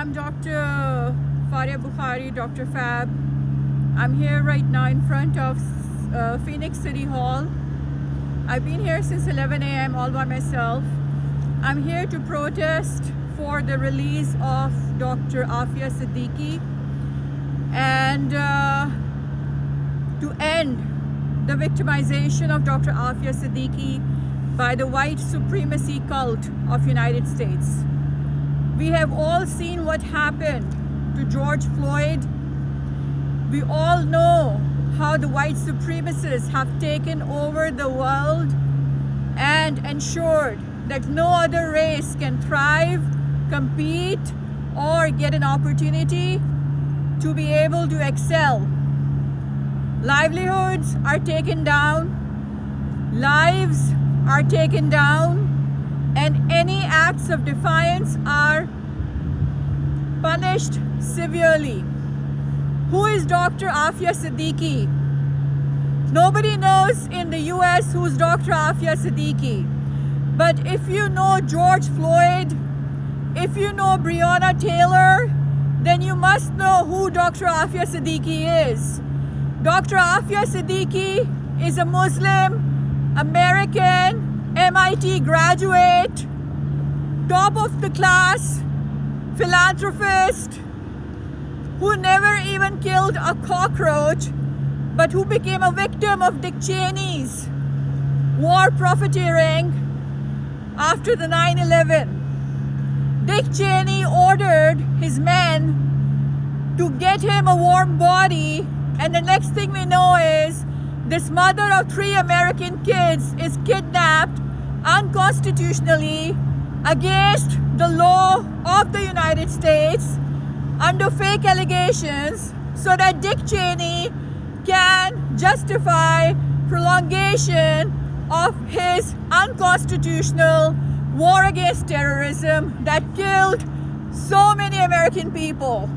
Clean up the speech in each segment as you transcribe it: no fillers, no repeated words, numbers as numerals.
I'm Dr. Faria Bukhari, Dr. Fab. I'm here right now in front of Phoenix City Hall. I've been here since 11 a.m. all by myself. I'm here to protest for the release of Dr. Afia Siddiqui and to end the victimization of Dr. Afia Siddiqui by the white supremacy cult of United States. We have all seen what happened to George Floyd. We all know how the white supremacists have taken over the world and ensured that no other race can thrive, compete, or get an opportunity to be able to excel. Livelihoods are taken down, lives are taken down, and any acts of defiance are punished severely. Who is Dr. Afia Siddiqui? Nobody knows in the US who's Dr. Afia Siddiqui. But if you know George Floyd, if you know Breonna Taylor, then you must know who Dr. Afia Siddiqui is. Dr. Afia Siddiqui is a Muslim, American, MIT graduate, top of the class, philanthropist, who never even killed a cockroach, but who became a victim of Dick Cheney's war profiteering after the 9/11. Dick Cheney ordered his men to get him a warm body, and the next thing we know is this mother of 3 American kids is kidnapped unconstitutionally against the law of the United States under fake allegations so that Dick Cheney can justify prolongation of his unconstitutional war against terrorism that killed so many American people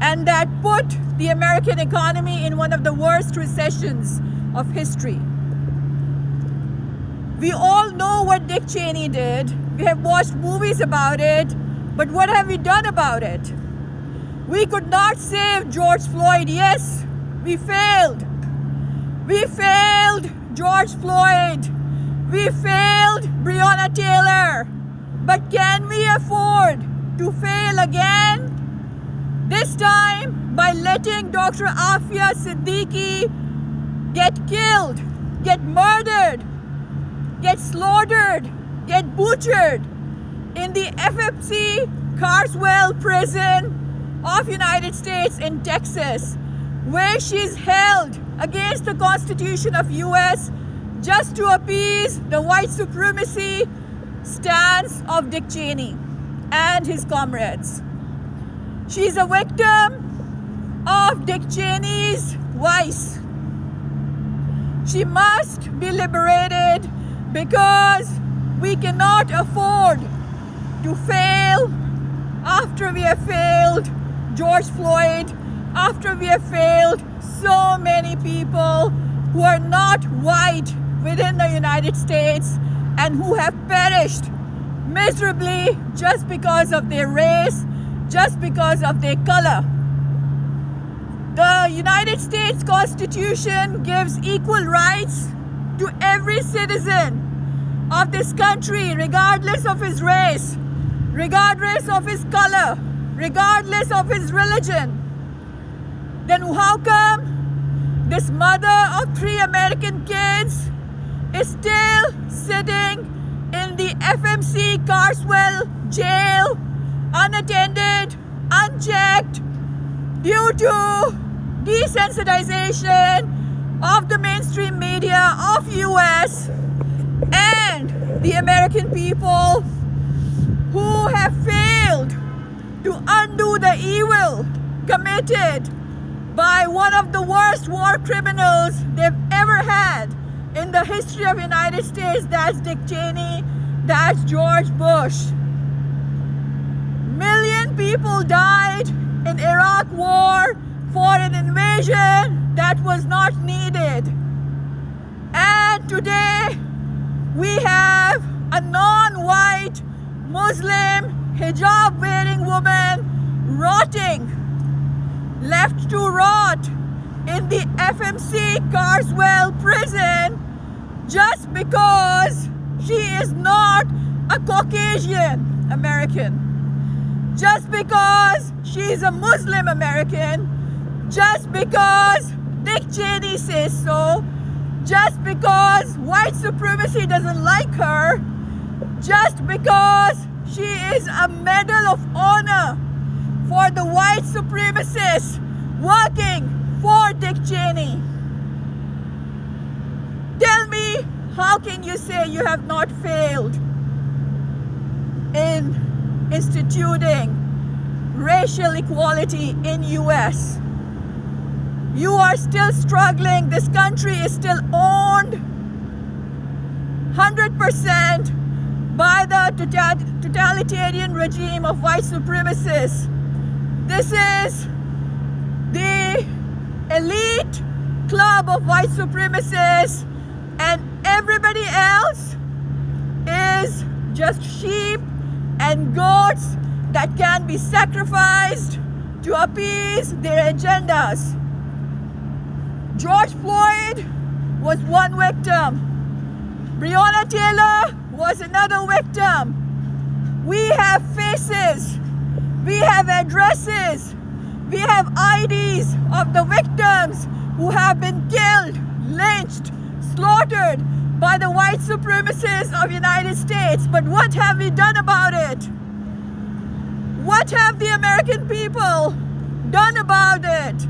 and that put the American economy in one of the worst recessions of history. We all know what Dick Cheney did. We have watched movies about it, but what have we done about it? We could not save George Floyd. Yes, we failed. We failed George Floyd. We failed Breonna Taylor. But can we afford to fail again? This time by letting Dr. Afia Siddiqui get killed, get murdered, get slaughtered, get butchered in the FFC Carswell prison of United States in Texas, where she's held against the Constitution of US just to appease the white supremacy stance of Dick Cheney and his comrades. She's a victim of Dick Cheney's vice. She must be liberated because we cannot afford to fail after we have failed George Floyd, after we have failed so many people who are not white within the United States and who have perished miserably just because of their race, just because of their color. The United States Constitution gives equal rights to every citizen of this country, regardless of his race, regardless of his color, regardless of his religion. Then how come this mother of 3 American kids is still sitting in the FMC Carswell jail, unattended, unchecked, due to desensitization of the mainstream media of US and the American people who have failed to undo the evil committed by one of the worst war criminals they've ever had in the history of the United States. That's Dick Cheney, that's George Bush. Million people died in Iraq war for an invasion that was not needed. And today we have a non-white Muslim hijab-wearing woman rotting, left to rot in the FMC Carswell prison just because she is not a Caucasian American, just because she's a Muslim American, just because Dick Cheney says so, just because white supremacy doesn't like her, just because she is a Medal of Honor for the white supremacists working for Dick Cheney. Tell me, how can you say you have not failed in instituting racial equality in US? You are still struggling. This country is still owned 100% by the totalitarian regime of white supremacists. This is the elite club of white supremacists, and everybody else is just sheep and goats that can be sacrificed to appease their agendas. George Floyd was one victim. Breonna Taylor was another victim. We have faces, we have addresses, we have IDs of the victims who have been killed, lynched, slaughtered by the white supremacists of the United States. But what have we done about it? What have the American people done about it?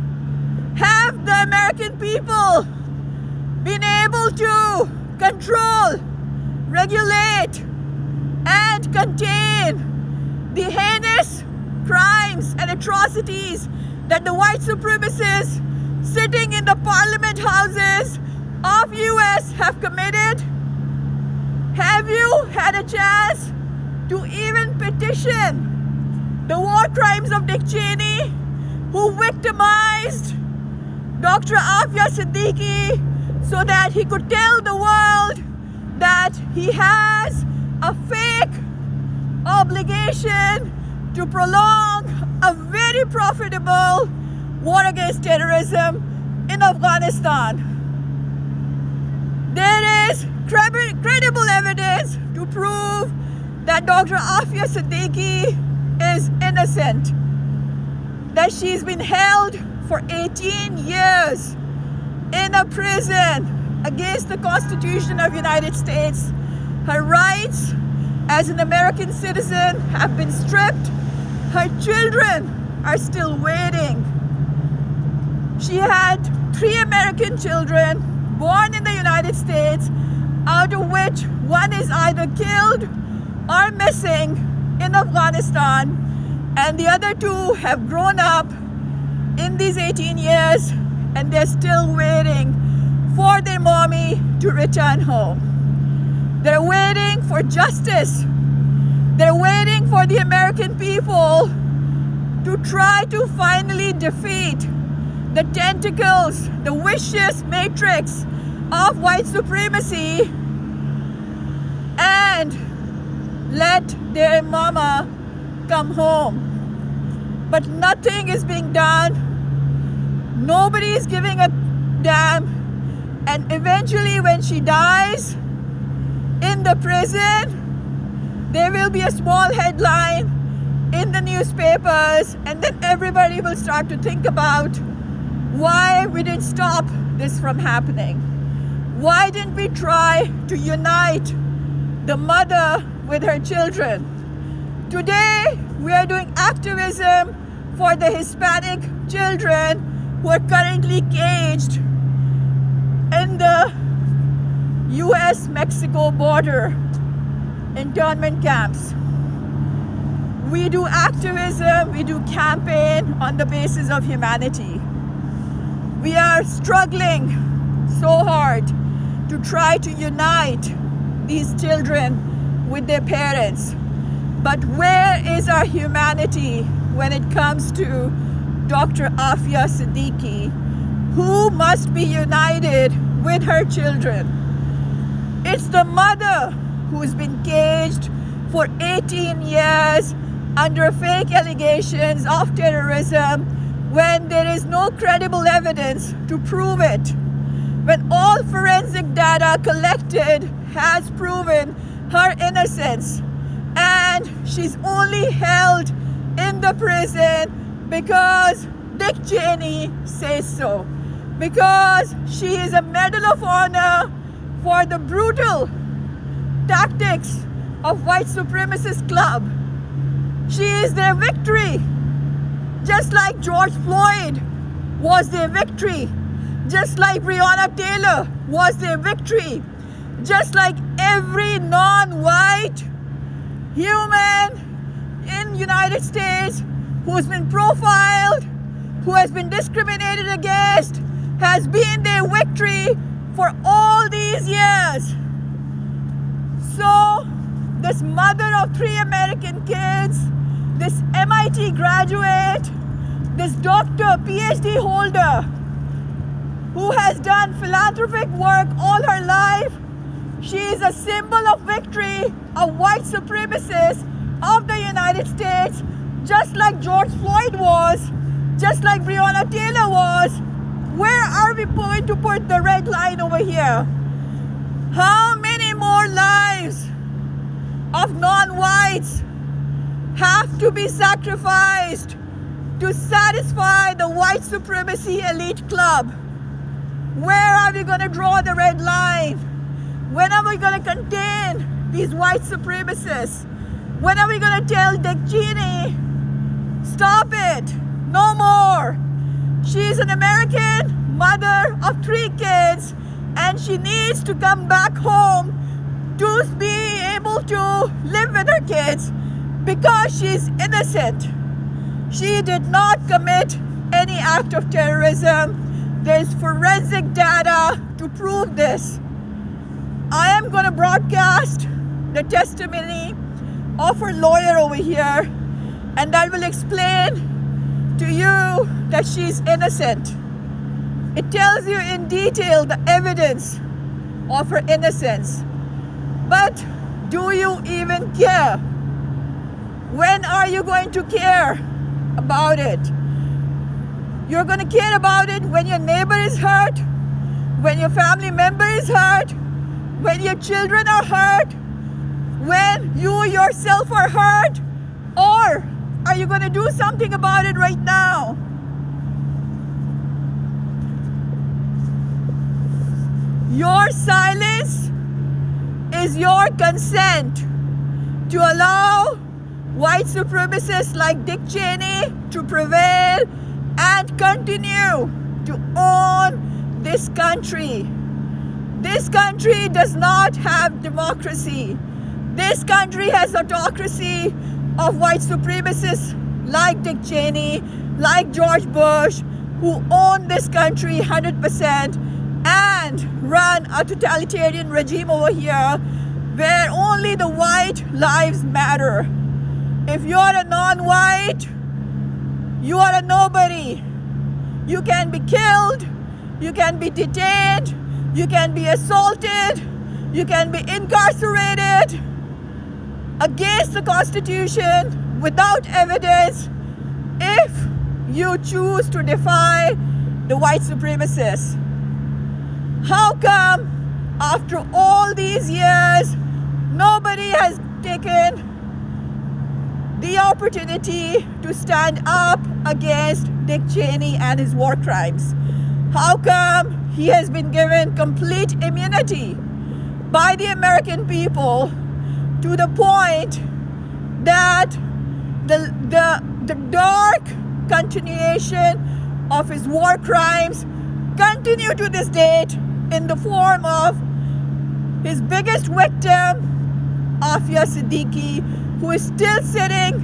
Have the American people been able to control, regulate, and contain the heinous crimes and atrocities that the white supremacists sitting in the parliament houses of US have committed? Have you had a chance to even petition the war crimes of Dick Cheney, who victimized Dr. Afia Siddiqui so that he could tell the world that he has a fake obligation to prolong a very profitable war against terrorism in Afghanistan? There is credible evidence to prove that Dr. Afia Siddiqui is innocent, that she's been held for 18 years in a prison against the Constitution of the United States. Her rights as an American citizen have been stripped. Her children are still waiting. She had 3 American children born in the United States, out of which one is either killed or missing in Afghanistan, and the other 2 have grown up in these 18 years, and they're still waiting for their mommy to return home. They're waiting for justice. They're waiting for the American people to try to finally defeat the tentacles, the vicious matrix of white supremacy, and let their mama come home. But nothing is being done. Nobody is giving a damn. And eventually, when she dies in the prison, there will be a small headline in the newspapers, and then everybody will start to think about why we didn't stop this from happening. Why didn't we try to unite the mother with her children? Today, we are doing activism for the Hispanic children who are currently caged in the US-Mexico border internment camps. We do activism, we do campaign on the basis of humanity. We are struggling so hard to try to unite these children with their parents. But where is our humanity when it comes to Dr. Afia Siddiqui, who must be united with her children? It's the mother who's been caged for 18 years under fake allegations of terrorism when there is no credible evidence to prove it. When all forensic data collected has proven her innocence, and she's only held in the prison because Dick Cheney says so, because she is a Medal of Honor for the brutal tactics of white supremacist club. She is their victory, just like George Floyd was their victory, just like Breonna Taylor was their victory, just like every non-white human in United States who's been profiled, who has been discriminated against, has been their victory for all these years. So this mother of 3 American kids, this MIT graduate, this doctor, PhD holder, who has done philanthropic work all her life, she is a symbol of victory of white supremacists of the United States, just like George Floyd was, just like Breonna Taylor was. Where are we going to put the red line over here? How many more lives of non-whites have to be sacrificed to satisfy the white supremacy elite club? Where are we going to draw the red line? When are we going to contain these white supremacists? When are we going to tell Dick Cheney, stop it, no more? She's an American mother of 3 kids, and she needs to come back home to be able to live with her kids because she's innocent. She did not commit any act of terrorism. There's forensic data to prove this. I am going to broadcast the testimony of her lawyer over here, and that will explain to you that she's innocent. It tells you in detail the evidence of her innocence. But do you even care? When are you going to care about it? You're going to care about it when your neighbor is hurt, when your family member is hurt, when your children are hurt, when you yourself are hurt? Or are you going to do something about it right now? Your silence is your consent to allow white supremacists like Dick Cheney to prevail and continue to own this country. This country does not have democracy. This country has autocracy of white supremacists like Dick Cheney, like George Bush, who own this country 100% and run a totalitarian regime over here where only the white lives matter. If you're a non-white, you are a nobody. You can be killed, you can be detained, you can be assaulted, you can be incarcerated against the Constitution without evidence if you choose to defy the white supremacists. How come after all these years nobody has taken the opportunity to stand up against Dick Cheney and his war crimes? How come he has been given complete immunity by the American people to the point that the dark continuation of his war crimes continue to this date in the form of his biggest victim, Afia Siddiqui, who is still sitting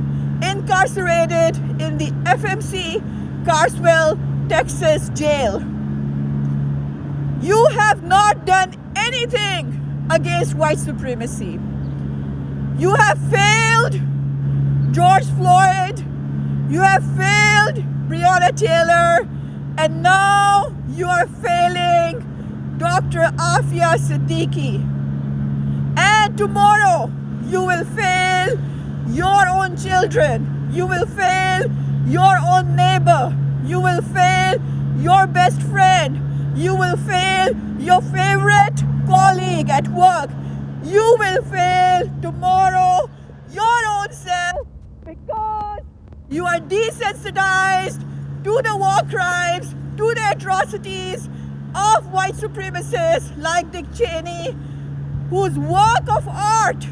incarcerated in the FMC Carswell, Texas jail. You have not done anything against white supremacy. You have failed George Floyd. You have failed Breonna Taylor. And now you are failing Dr. Afia Siddiqui. And tomorrow you will fail your own children. You will fail your own neighbor. You will fail your best friend. You will fail your favorite colleague at work. You will fail tomorrow your own self because you are desensitized to the war crimes, to the atrocities of white supremacists like Dick Cheney, whose work of art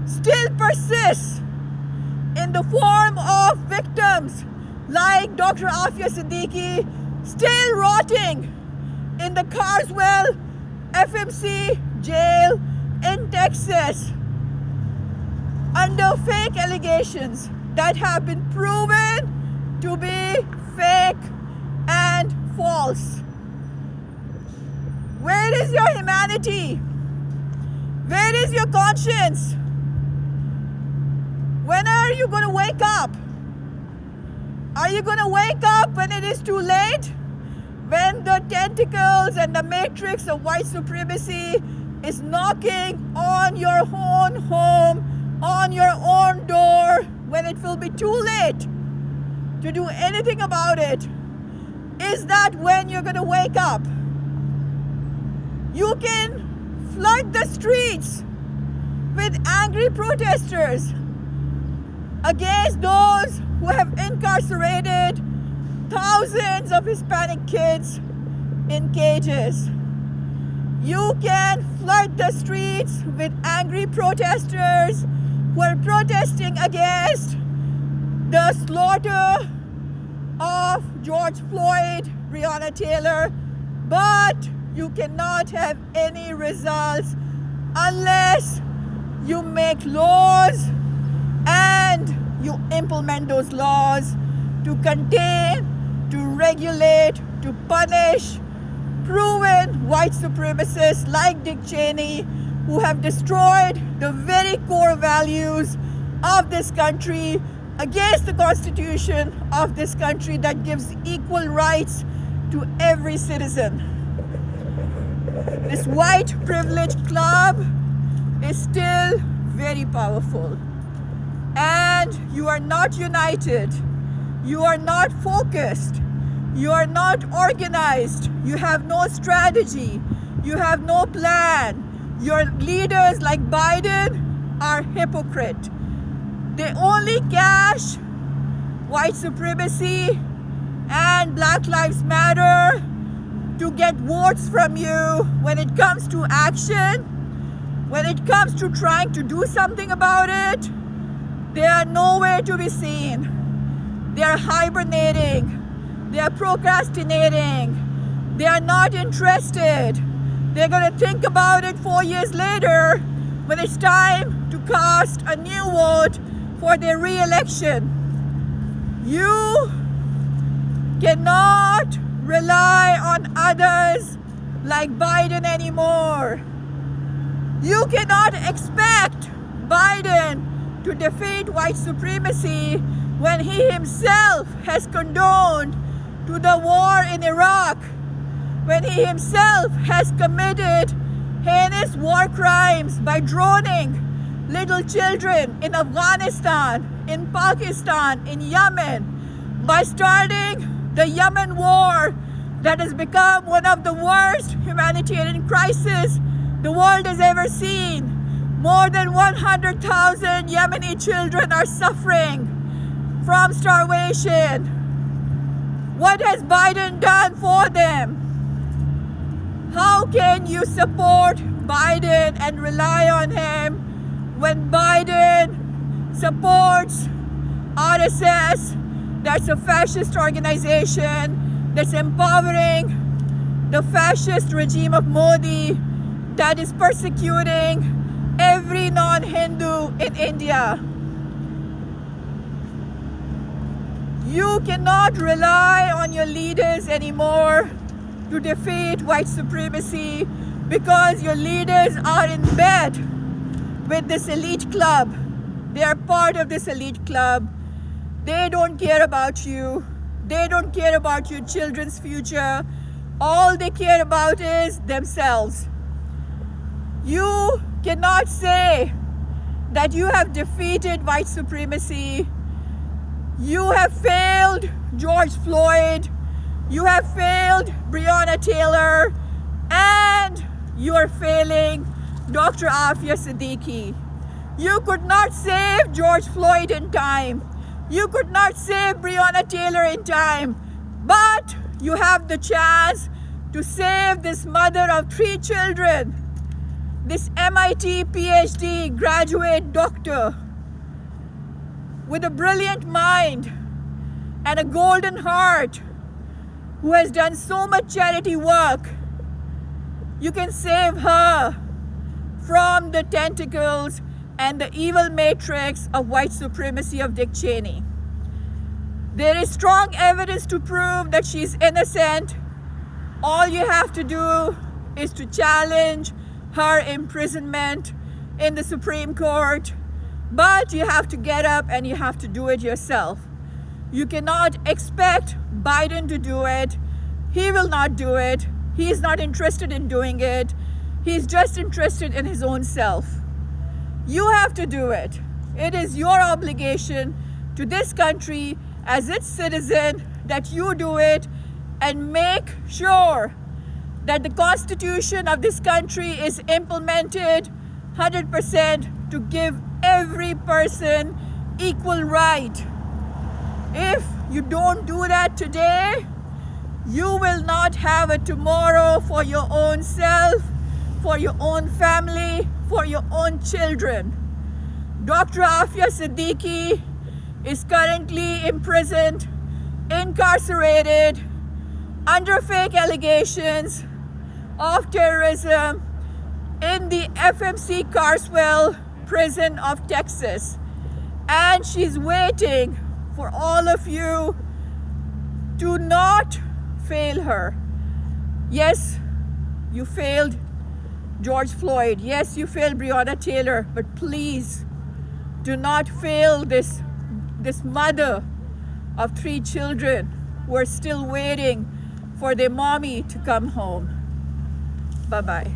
still persists in the form of victims like Dr. Afia Siddiqui, still rotting in the Carswell FMC jail in Texas under fake allegations that have been proven to be fake and false. Where is your humanity? Where is your conscience? When are you going to wake up? Are you going to wake up when it is too late? When the tentacles and the matrix of white supremacy is knocking on your own home, on your own door, when it will be too late to do anything about it? Is that when you're going to wake up? You can flood the streets with angry protesters against those who have incarcerated thousands of Hispanic kids in cages. You can flood the streets with angry protesters who are protesting against the slaughter of George Floyd, Breonna Taylor, but you cannot have any results unless you make laws and you implement those laws to contain, to regulate, to punish proven white supremacists like Dick Cheney, who have destroyed the very core values of this country, against the Constitution of this country that gives equal rights to every citizen. This white privilege club is still very powerful. And you are not united. You are not focused. You are not organized. You have no strategy. You have no plan. Your leaders like Biden are hypocrite. They only cash white supremacy and Black Lives Matter to get votes from you. When it comes to action, when it comes to trying to do something about it, they are nowhere to be seen. They are hibernating. They are procrastinating. They are not interested. They're going to think about it 4 years later when it's time to cast a new vote for their re-election. You cannot rely on others like Biden anymore. You cannot expect Biden to defeat white supremacy when he himself has condoned to the war in Iraq, when he himself has committed heinous war crimes by droning little children in Afghanistan, in Pakistan, in Yemen, by starting the Yemen war that has become one of the worst humanitarian crises the world has ever seen. More than 100,000 Yemeni children are suffering from starvation. What has Biden done for them? How can you support Biden and rely on him when Biden supports RSS, that's a fascist organization that's empowering the fascist regime of Modi, that is persecuting every non-Hindu in India? You cannot rely on your leaders anymore to defeat white supremacy because your leaders are in bed with this elite club. They are part of this elite club. They don't care about you. They don't care about your children's future. All they care about is themselves. You cannot say that you have defeated white supremacy. You have failed George Floyd. You have failed Breonna Taylor. And you are failing Dr. Afia Siddiqui. You could not save George Floyd in time. You could not save Breonna Taylor in time. But you have the chance to save this mother of 3 children, this MIT PhD graduate doctor with a brilliant mind and a golden heart who has done so much charity work. You can save her from the tentacles and the evil matrix of white supremacy of Dick Cheney. There is strong evidence to prove that she's innocent. All you have to do is to challenge her imprisonment in the Supreme Court, but you have to get up and you have to do it yourself. You cannot expect Biden to do it. He will not do it. He is not interested in doing it. He's just interested in his own self. You have to do it. It is your obligation to this country as its citizen that you do it and make sure that the Constitution of this country is implemented 100% to give every person equal right. If you don't do that today, you will not have a tomorrow for your own self, for your own family, for your own children. Dr. Afia Siddiqui is currently imprisoned, incarcerated, under fake allegations of terrorism in the FMC Carswell prison of Texas. And she's waiting for all of you to not fail her. Yes, you failed George Floyd. Yes, you failed Breonna Taylor, but please do not fail this mother of 3 children who are still waiting for their mommy to come home. Bye-bye.